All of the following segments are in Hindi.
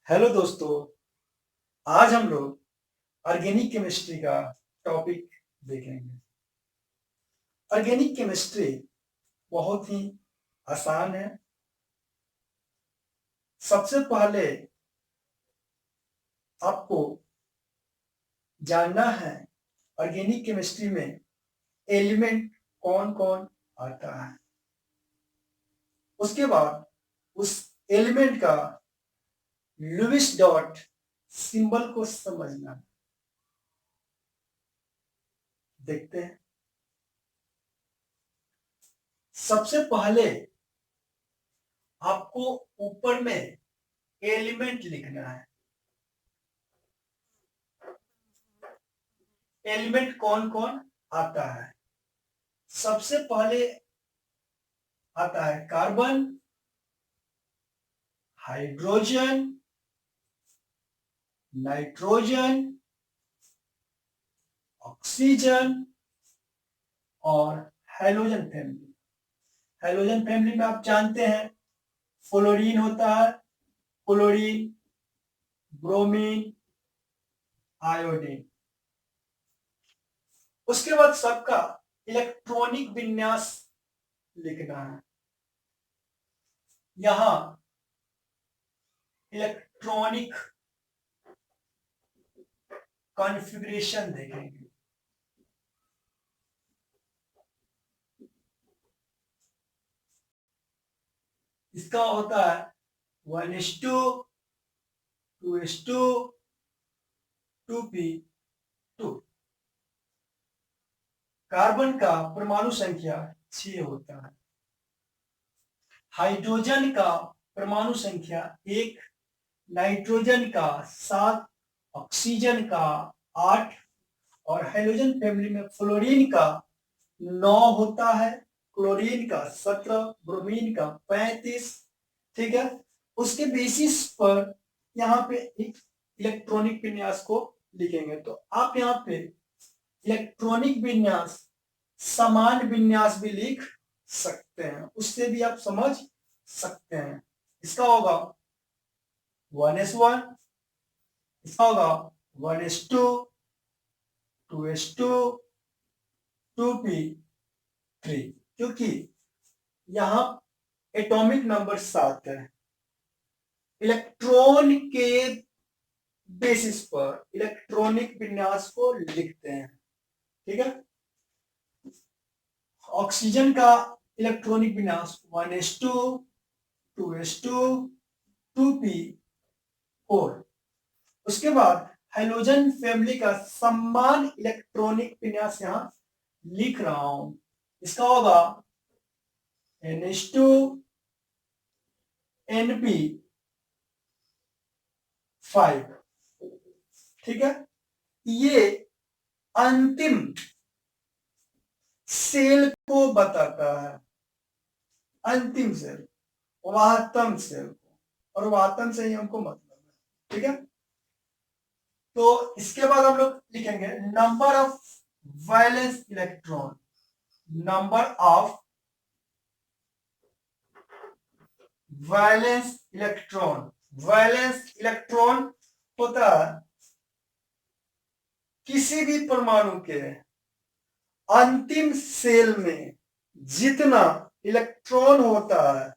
हेलो दोस्तों। आज हम लोग ऑर्गेनिक केमिस्ट्री का टॉपिक देखेंगे। ऑर्गेनिक केमिस्ट्री बहुत ही आसान है। सबसे पहले आपको जानना है ऑर्गेनिक केमिस्ट्री में एलिमेंट कौन कौन आता है। उसके बाद उस एलिमेंट का लुईस डॉट सिंबल को समझना है। देखते हैं। सबसे पहले आपको ऊपर में एलिमेंट लिखना है। एलिमेंट कौन कौन आता है। सबसे पहले आता है कार्बन, हाइड्रोजन, नाइट्रोजन, ऑक्सीजन और हेलोजन फैमिली। हेलोजन फैमिली में आप जानते हैं फ्लोरीन होता है, क्लोरीन, ब्रोमीन, आयोडीन। उसके बाद सबका इलेक्ट्रॉनिक विन्यास लिखना है। यहां इलेक्ट्रॉनिक कॉन्फ़िगरेशन देखेंगे। इसका होता है 1s2, 2s2, 2p2। कार्बन का परमाणु संख्या 6 होता है। हाइड्रोजन का परमाणु संख्या 1, नाइट्रोजन का 7, ऑक्सीजन का 8 और हाइड्रोजन फैमिली में फ्लोरीन का 9 होता है, क्लोरीन का 17, ब्रोमीन का 35। ठीक है। उसके बेसिस पर यहाँ पे एक इलेक्ट्रॉनिक विन्यास को लिखेंगे। तो आप यहाँ पे इलेक्ट्रॉनिक विन्यास समान विन्यास भी लिख सकते हैं, उससे भी आप समझ सकते हैं। इसका होगा 1s1, इसका होगा 1s2, 2s2, 2p3, क्योंकि यहां एटॉमिक नंबर 7 है। इलेक्ट्रॉन के बेसिस पर इलेक्ट्रॉनिक विन्यास को लिखते हैं। ठीक है। ऑक्सीजन का इलेक्ट्रॉनिक विन्यास 1s2, 2s2, 2p4। उसके बाद हाइड्रोजन फैमिली का समान इलेक्ट्रॉनिक विन्यास यहां लिख रहा हूं। इसका होगा NH2, NP5। ठीक है। ये अंतिम सेल को बताता है, अंतिम सेल, वाहतम सेल को, और वाहतम से ही हमको मतलब है। ठीक है। तो इसके बाद हम लोग लिखेंगे number of valence electron. Number of valence electron. Valence electron होता है किसी भी परमाणु के अंतिम सेल में जितना इलेक्ट्रॉन होता है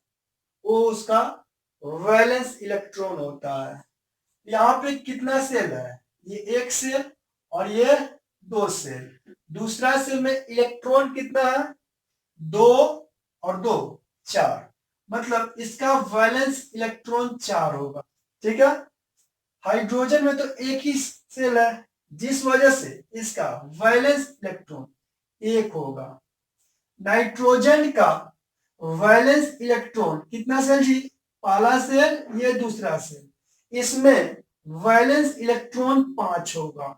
वो उसका वैलेंस इलेक्ट्रॉन होता है। यहाँ पे कितना सेल है, ये एक सेल और ये 2 सेल। दूसरा सेल में इलेक्ट्रॉन कितना है, 2 और 2 4, मतलब इसका वैलेंस इलेक्ट्रॉन 4 होगा। ठीक है। हाइड्रोजन में तो एक ही सेल है, जिस वजह से इसका वैलेंस इलेक्ट्रॉन 1 होगा। नाइट्रोजन का वैलेंस इलेक्ट्रॉन कितना सेल जी, पहला सेल, ये दूसरा सेल, इसमें वैलेंस इलेक्ट्रॉन 5 होगा।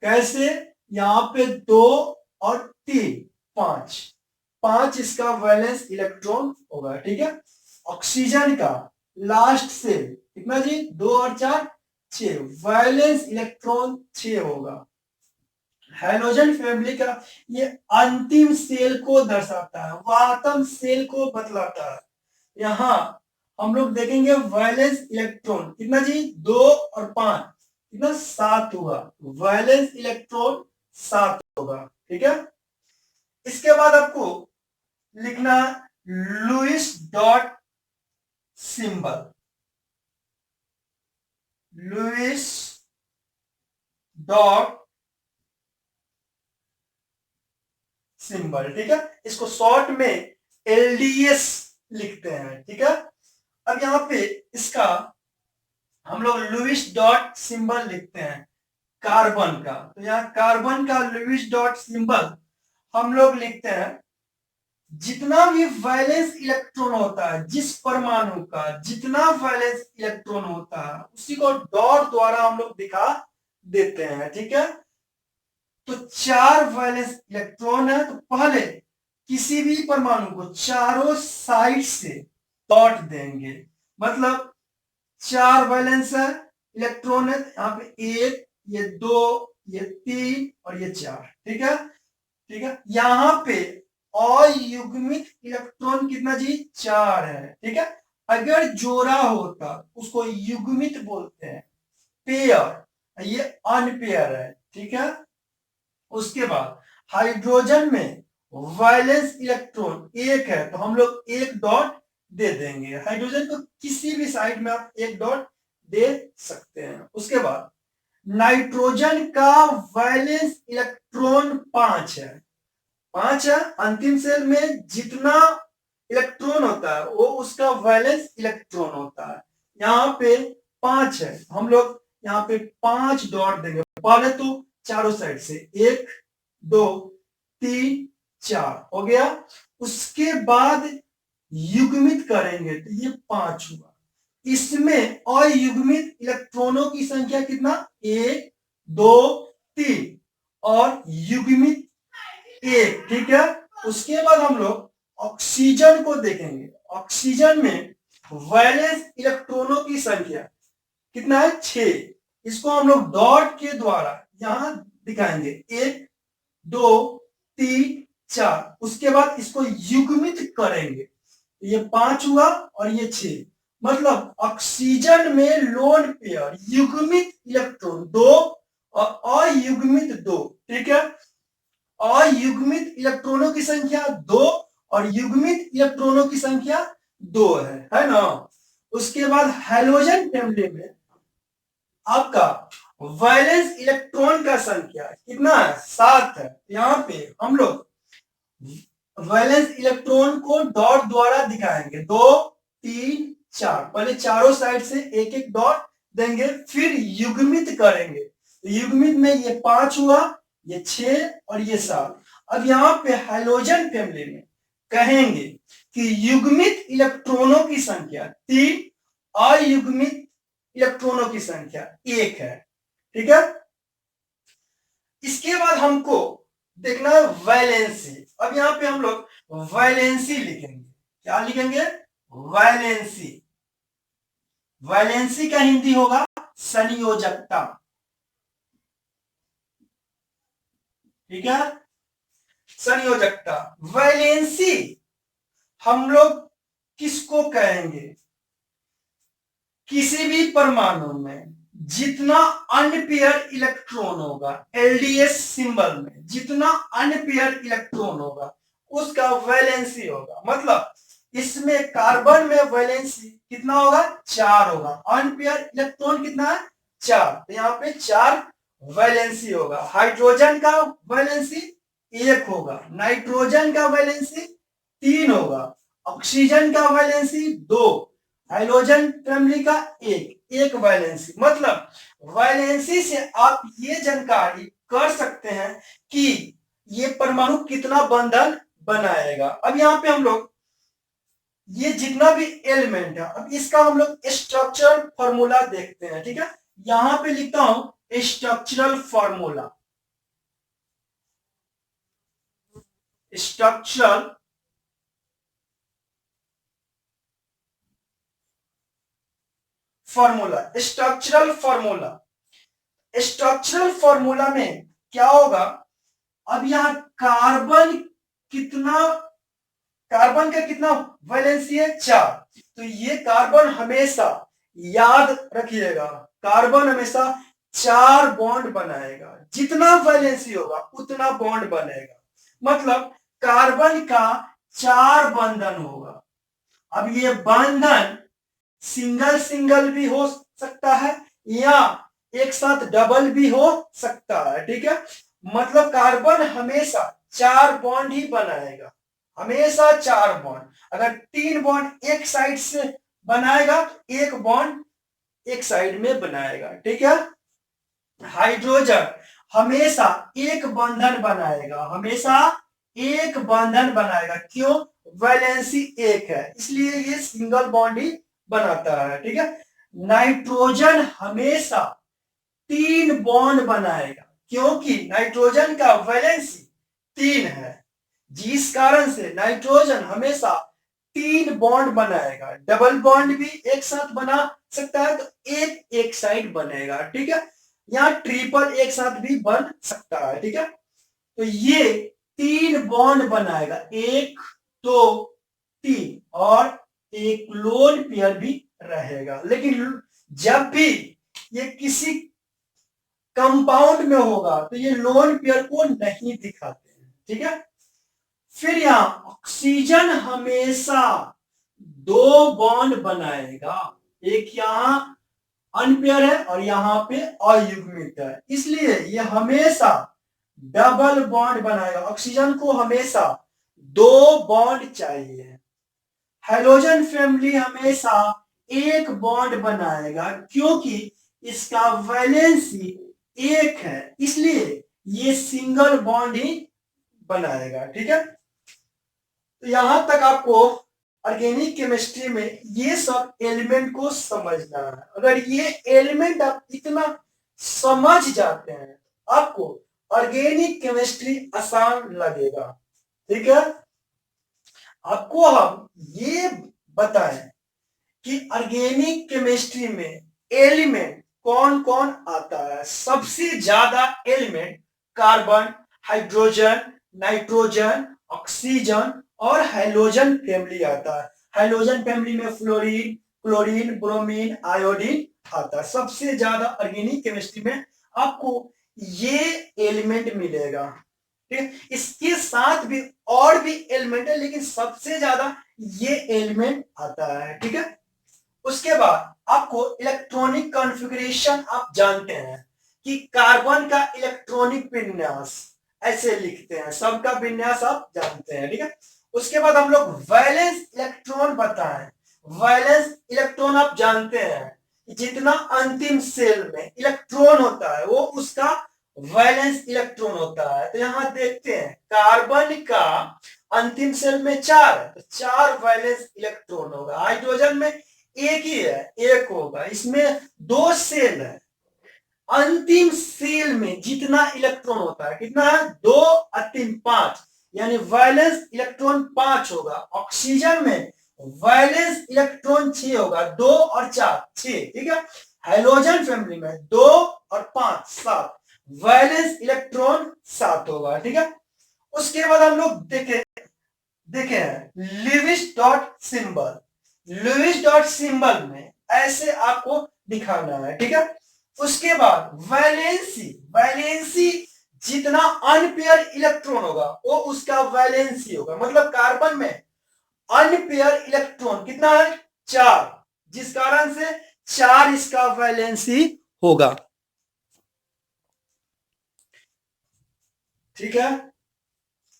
कैसे, यहाँ पे 2 और 3, 5, 5 इसका वैलेंस इलेक्ट्रॉन होगा। ठीक है। ऑक्सीजन का लास्ट सेल कितना जी, 2 और 4, 6, वैलेंस इलेक्ट्रॉन 6 होगा। हाइड्रोजन फैमिली का ये अंतिम सेल को दर्शाता है, वाहतम सेल को बतलाता है। यहाँ हम लोग देखेंगे वैलेंस इलेक्ट्रॉन कितना जी 2 और 5 कितना 7 हुआ। वैलेंस इलेक्ट्रॉन 7 होगा। ठीक है, इसके बाद आपको लिखना Lewis dot symbol. Lewis dot symbol. ठीक है, इसको शॉर्ट में एलडीएस लिखते हैं। ठीक है, अब यहां पे इसका हम लोग लुईस डॉट सिंबल लिखते हैं कार्बन का। तो यहां कार्बन का लुईस डॉट सिंबल हम लोग लिखते हैं जितना भी वैलेंस इलेक्ट्रॉन होता है, जिस परमाणु का जितना वैलेंस इलेक्ट्रॉन होता है उसी को डॉट द्वारा हम लोग दिखा देते हैं। ठीक है, तो 4 वैलेंस इलेक्ट्रॉन है, तो पहले किसी भी परमाणु को चारों साइड से डॉट देंगे। मतलब 4 वैलेंस है इलेक्ट्रॉन है, यहाँ पे 1, ये 2, ये 3 और ये 4। ठीक है, ठीक है, यहाँ पे अयुग्मित इलेक्ट्रॉन कितना जी 4 है। ठीक है, अगर जोड़ा होता उसको युग्मित बोलते हैं, पेयर, ये अनपेयर है। ठीक है, उसके बाद हाइड्रोजन में वैलेंस इलेक्ट्रॉन 1 है, तो हम लोग 1 डॉट दे देंगे। हाइड्रोजन को किसी भी साइड में आप 1 डॉट दे सकते हैं। उसके बाद नाइट्रोजन का वैलेंस इलेक्ट्रॉन 5 है। 5 है, अंतिम सेल में जितना इलेक्ट्रॉन होता है वो उसका वैलेंस इलेक्ट्रॉन होता है। यहाँ पे 5 है, हम लोग यहाँ पे 5 डॉट देंगे। पहले तो चारों साइड से 1, 2, 3, 4 हो गया। उसके बाद युग्मित करेंगे तो ये 5 हुआ। इसमें अयुग्मित इलेक्ट्रॉनों की संख्या कितना 1, 2, 3 और युग्मित 1। ठीक है, उसके बाद हम लोग ऑक्सीजन को देखेंगे। ऑक्सीजन में वैलेंस इलेक्ट्रॉनों की संख्या कितना है 6। इसको हम लोग डॉट के द्वारा यहां दिखाएंगे 1, 2, 3, 4। उसके बाद इसको युग्मित करेंगे, ये 5 हुआ और ये 6। मतलब ऑक्सीजन में लोन पेयर युग्मित इलेक्ट्रॉन 2 और अयुग्मित 2। ठीक है, अयुग्मित इलेक्ट्रॉनों की संख्या 2 और युग्मित इलेक्ट्रॉनों की संख्या 2 है ना। उसके बाद हैलोजन फैमिली में आपका वैलेंस इलेक्ट्रॉन का संख्या कितना है 7 है। यहाँ पे हम लोग वैलेंस इलेक्ट्रॉन को डॉट द्वारा दिखाएंगे 2, 3, 4। पहले चारों साइड से 1-1 डॉट देंगे, फिर युग्मित करेंगे। तो युग्मित में ये 5 हुआ, ये 6 और ये 7। अब यहाँ पे हैलोजन फैमिली में कहेंगे कि युग्मित इलेक्ट्रॉनों की संख्या 3, अयुग्मित इलेक्ट्रॉनों की संख्या 1 है। ठीक है, इसके बाद हमको देखना है वैलेंसी। अब यहाँ पे हम लोग वैलेंसी लिखेंगे। क्या लिखेंगे? वैलेंसी। वैलेंसी का हिंदी होगा संयोजकता। ठीक है, संयोजकता। वैलेंसी हम लोग किसको कहेंगे? किसी भी परमाणु में जितना अनपेयर इलेक्ट्रॉन होगा, एलडीएस सिंबल में जितना अनपेयर इलेक्ट्रॉन होगा उसका वैलेंसी होगा। मतलब इसमें कार्बन में वैलेंसी कितना होगा 4 होगा। अनपेयर इलेक्ट्रॉन कितना है 4, तो यहाँ पे 4 वैलेंसी होगा। हाइड्रोजन का वैलेंसी 1 होगा, नाइट्रोजन का वैलेंसी 3 होगा, ऑक्सीजन का वैलेंसी 2, हाइड्रोजन फैमिली का 1 वैलेंसी। मतलब वैलेंसी से आप ये जानकारी कर सकते हैं कि ये परमाणु कितना बंधन बनाएगा। अब यहाँ पे हम लोग ये जितना भी एलिमेंट है, अब इसका हम लोग स्ट्रक्चरल फॉर्मूला देखते हैं। ठीक है, यहां पे लिखता हूं structural formula. Structural formula. Structural formula. Structural formula में क्या होगा? अब यहां कार्बन का कितना वैलेंसी है 4, तो ये कार्बन हमेशा याद रखिएगा, कार्बन हमेशा 4 बॉन्ड बनाएगा, जितना वैलेंसी होगा उतना बॉन्ड बनेगा, मतलब कार्बन का 4 बंधन होगा। अब ये बंधन सिंगल सिंगल भी हो सकता है या एक साथ डबल भी हो सकता है, ठीक है। मतलब कार्बन हमेशा 4 बॉन्ड ही बनाएगा, हमेशा 4 बॉन्ड। अगर 3 बॉन्ड एक साइड से बनाएगा तो 1 बॉन्ड एक साइड में बनाएगा, ठीक है। हाइड्रोजन हमेशा एक बंधन बनाएगा, हमेशा एक बंधन बनाएगा, क्यों? वैलेंसी एक है इसलिए ये सिंगल बॉन्ड ही बनाता है, ठीक है। नाइट्रोजन हमेशा 3 बॉन्ड बनाएगा, क्योंकि नाइट्रोजन का वैलेंसी 3 है, जिस कारण से नाइट्रोजन हमेशा 3 बॉन्ड बनाएगा। डबल बॉन्ड भी एक साथ बना सकता है तो एक एक साइड बनेगा, ठीक है। यहाँ ट्रिपल एक साथ भी बन सकता है, ठीक है। तो ये 3 बॉन्ड बनाएगा, 1 2 3, और एक लोन पेयर भी रहेगा। लेकिन जब भी ये किसी कंपाउंड में होगा तो ये लोन पेयर को नहीं दिखाते हैं, ठीक है। फिर यहां ऑक्सीजन हमेशा 2 बॉन्ड बनाएगा, एक यहां अनपेयर है और यहां पे अयुग्मित है, इसलिए ये हमेशा डबल बॉन्ड बनाएगा। ऑक्सीजन को हमेशा 2 बॉन्ड चाहिए। हाइड्रोजन फैमिली हमेशा एक बॉन्ड बनाएगा, क्योंकि इसका वैलेंसी 1 है, इसलिए ये सिंगल बॉन्ड ही बनाएगा, ठीक है। तो यहां तक आपको ऑर्गेनिक केमिस्ट्री में ये सब एलिमेंट को समझना है। अगर ये एलिमेंट आप इतना समझ जाते हैं आपको ऑर्गेनिक केमिस्ट्री आसान लगेगा, ठीक है। आपको हम ये बताएं कि ऑर्गेनिक केमिस्ट्री में एलिमेंट कौन कौन आता है। सबसे ज्यादा element carbon, hydrogen, nitrogen, oxygen और हैलोजन फैमिली आता है। हैलोजन फैमिली में फ्लोरीन, क्लोरीन, ब्रोमीन, आयोडीन आता है। सबसे ज्यादा ऑर्गेनिक केमिस्ट्री में आपको ये एलिमेंट मिलेगा, ठीक है। इसके साथ भी और भी एलिमेंट है, लेकिन सबसे ज्यादा ये एलिमेंट आता है, ठीक है। उसके बाद आपको इलेक्ट्रॉनिक कॉन्फ़िगरेशन आप जानते हैं कि कार्बन का इलेक्ट्रॉनिक विन्यास ऐसे लिखते हैं, सबका विन्यास आप जानते हैं, ठीक है। उसके बाद हम लोग वैलेंस इलेक्ट्रॉन बताएं। वैलेंस इलेक्ट्रॉन आप जानते हैं कि जितना अंतिम सेल में इलेक्ट्रॉन होता है वो उसका वैलेंस इलेक्ट्रॉन होता है। तो यहां देखते हैं कार्बन का अंतिम सेल में 4 है तो 4 वैलेंस इलेक्ट्रॉन होगा। हाइड्रोजन में एक ही है, एक होगा। इसमें 2 सेल है, अंतिम सेल में जितना इलेक्ट्रॉन होता है कितना है? 2 और 3 5, यानी वैलेंस इलेक्ट्रॉन 5 होगा। ऑक्सीजन में वैलेंस इलेक्ट्रॉन 6 होगा, 2 और 4 6, ठीक है। हाइड्रोजन फैमिली में 2 और 5 7, वैलेंस इलेक्ट्रॉन 7 होगा, ठीक है। उसके बाद हम लोग देखे Lewis dot symbol. Lewis dot symbol में ऐसे आपको दिखाना है, ठीक है। उसके बाद वैलेंसी, वैलेंसी जितना अनपेयर इलेक्ट्रॉन होगा वो उसका वैलेंसी होगा। मतलब कार्बन में अनपेयर इलेक्ट्रॉन कितना है? 4, जिस कारण से 4 इसका वैलेंसी होगा, ठीक है।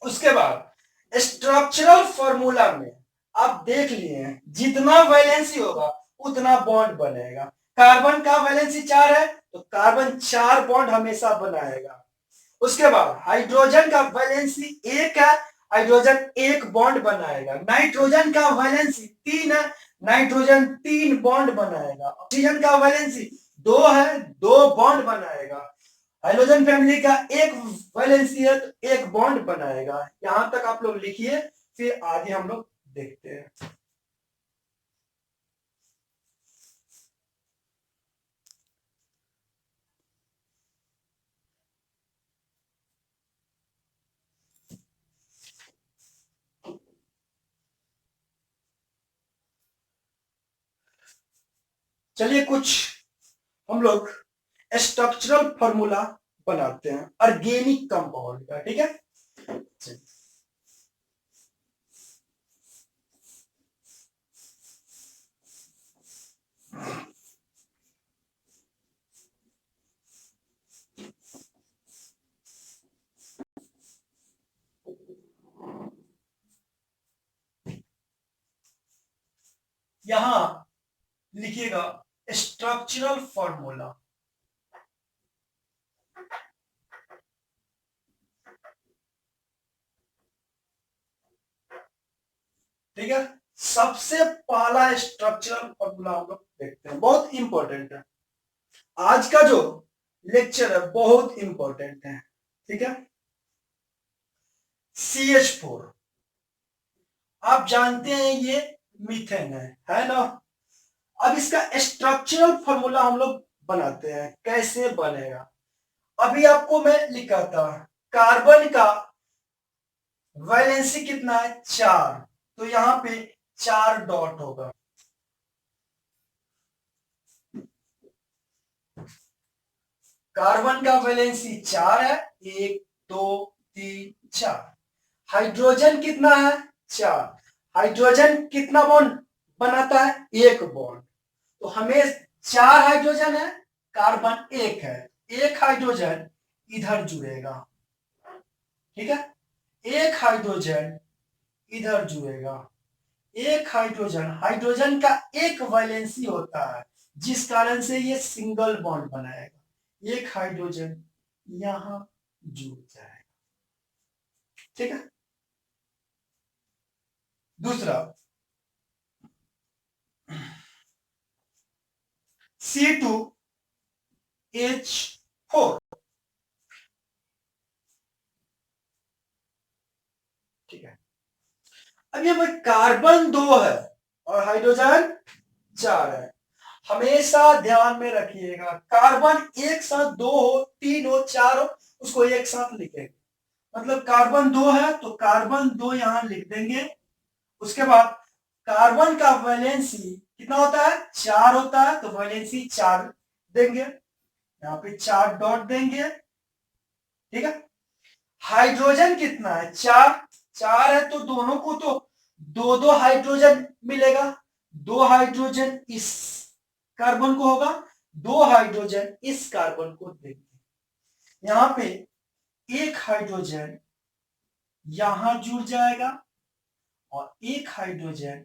उसके बाद स्ट्रक्चरल फॉर्मूला में आप देख लिए जितना वैलेंसी होगा उतना बॉन्ड बनेगा। कार्बन का वैलेंसी 4 है तो कार्बन 4 बॉन्ड हमेशा बनाएगा। उसके बाद हाइड्रोजन का वैलेंसी 1 है, हाइड्रोजन 1 बॉन्ड बनाएगा। नाइट्रोजन का वैलेंसी 3 है, नाइट्रोजन 3 बॉन्ड बनाएगा। ऑक्सीजन का वैलेंसी 2 है, 2 बॉन्ड बनाएगा। हाइड्रोजन फैमिली का एक वैलेंसी है तो 1 बॉन्ड बनाएगा। यहां तक आप लोग लिखिए, फिर आगे हम लोग देखते हैं। चलिए कुछ हम लोग स्ट्रक्चरल फॉर्मूला बनाते हैं ऑर्गेनिक कंपाउंड का, ठीक है। यहां लिखिएगा स्ट्रक्चरल फॉर्मूला, ठीक है। सबसे पहला स्ट्रक्चरल फॉर्मूला हम लोग देखते हैं, बहुत इंपॉर्टेंट है। आज का जो लेक्चर है बहुत इंपॉर्टेंट है, ठीक है। CH4 आप जानते हैं ये मीथेन है ना। अब इसका स्ट्रक्चरल फॉर्मूला हम लोग बनाते हैं, कैसे बनेगा। अभी आपको मैं लिखा था कार्बन का वैलेंसी कितना है 4, तो यहां पे 4 डॉट होगा। कार्बन का वैलेंसी 4 है, 1 2 3 4। हाइड्रोजन कितना है 4। हाइड्रोजन कितना बॉन्ड बनाता है, एक बॉन्ड। तो हमें 4 हाइड्रोजन है, कार्बन 1 है, एक हाइड्रोजन इधर जुड़ेगा, ठीक है। एक हाइड्रोजन इधर जुड़ेगा, एक हाइड्रोजन, हाइड्रोजन का एक वैलेंसी होता है जिस कारण से ये सिंगल बॉन्ड बनाएगा। एक हाइड्रोजन यहां जुड़ जाएगा, ठीक है। दूसरा C2H4, ठीक है। अब ये कार्बन 2 है और हाइड्रोजन 4 है। हमेशा ध्यान में रखिएगा, कार्बन एक साथ 2 हो, 3 हो, 4 हो, उसको एक साथ लिखेंगे। मतलब कार्बन 2 है तो कार्बन 2 यहां लिख देंगे। उसके बाद कार्बन का वैलेंसी कितना होता है 4 होता है, तो वैलेंसी 4 देंगे, यहाँ पे 4 डॉट देंगे, ठीक है। हाइड्रोजन कितना है 4, 4 है तो दोनों को तो दो दो हाइड्रोजन मिलेगा। 2 हाइड्रोजन इस कार्बन को होगा, 2 हाइड्रोजन इस कार्बन को देंगे। यहां पे एक हाइड्रोजन यहां जुड़ जाएगा और एक हाइड्रोजन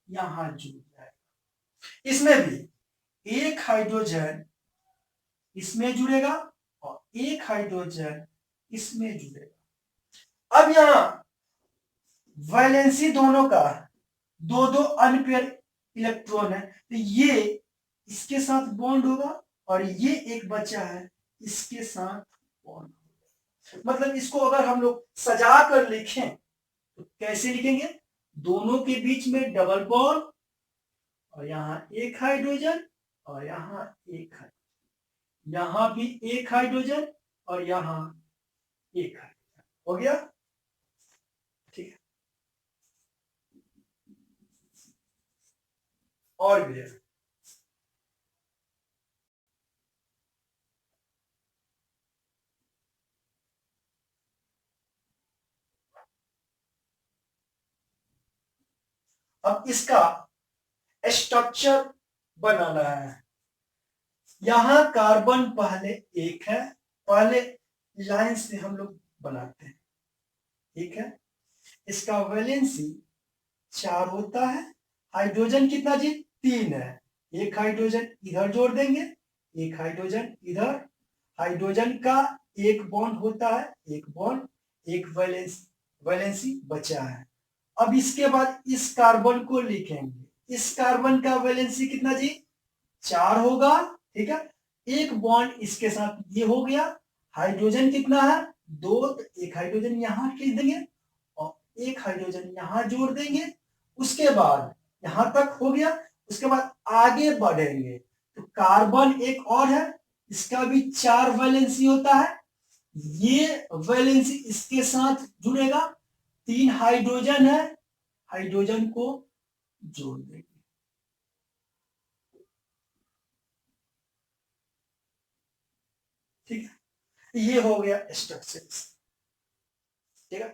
यहां जुड़ जाएगा। इसमें भी एक हाइड्रोजन इसमें जुड़ेगा और एक हाइड्रोजन इसमें जुड़ेगा। अब यहां वैलेंसी दोनों का दो दो अनपेयर इलेक्ट्रॉन है, तो ये इसके साथ बॉन्ड होगा और ये एक बचा है इसके साथ बॉन्ड होगा। मतलब इसको अगर हम लोग सजा कर लिखें तो कैसे लिखेंगे, दोनों के बीच में डबल बॉन्ड और यहां एक हाइड्रोजन और यहां एक हाइड्रोजन, यहां भी एक हाइड्रोजन और यहां एक हाइड्रोजन, हो गया, ठीक है। और भी है। अब इसका स्ट्रक्चर बनाना है। यहां कार्बन पहले एक है, पहले लाइन से हम लोग बनाते हैं, ठीक है। इसका वैलेंसी 4 होता है, हाइड्रोजन कितना जी 3 है, एक हाइड्रोजन इधर जोड़ देंगे, एक हाइड्रोजन इधर, हाइड्रोजन का एक बॉन्ड होता है, एक बॉन्ड, एक वैलेंसी बचा है। अब इसके बाद इस कार्बन को लिखेंगे, इस कार्बन का वैलेंसी कितना जी 4 होगा, ठीक है। एक बॉन्ड इसके साथ ये हो गया, हाइड्रोजन कितना है 2, तो एक हाइड्रोजन यहां खींच देंगे और एक हाइड्रोजन यहां जोड़ देंगे। उसके बाद यहां तक हो गया, उसके बाद आगे बढ़ेंगे तो कार्बन एक और है, इसका भी 4 वैलेंसी होता है, ये वैलेंसी इसके साथ जुड़ेगा, 3 हाइड्रोजन है, हाइड्रोजन को जोड़ देंगे। ठीक है, ये हो गया स्ट्रक्चर। ठीक है।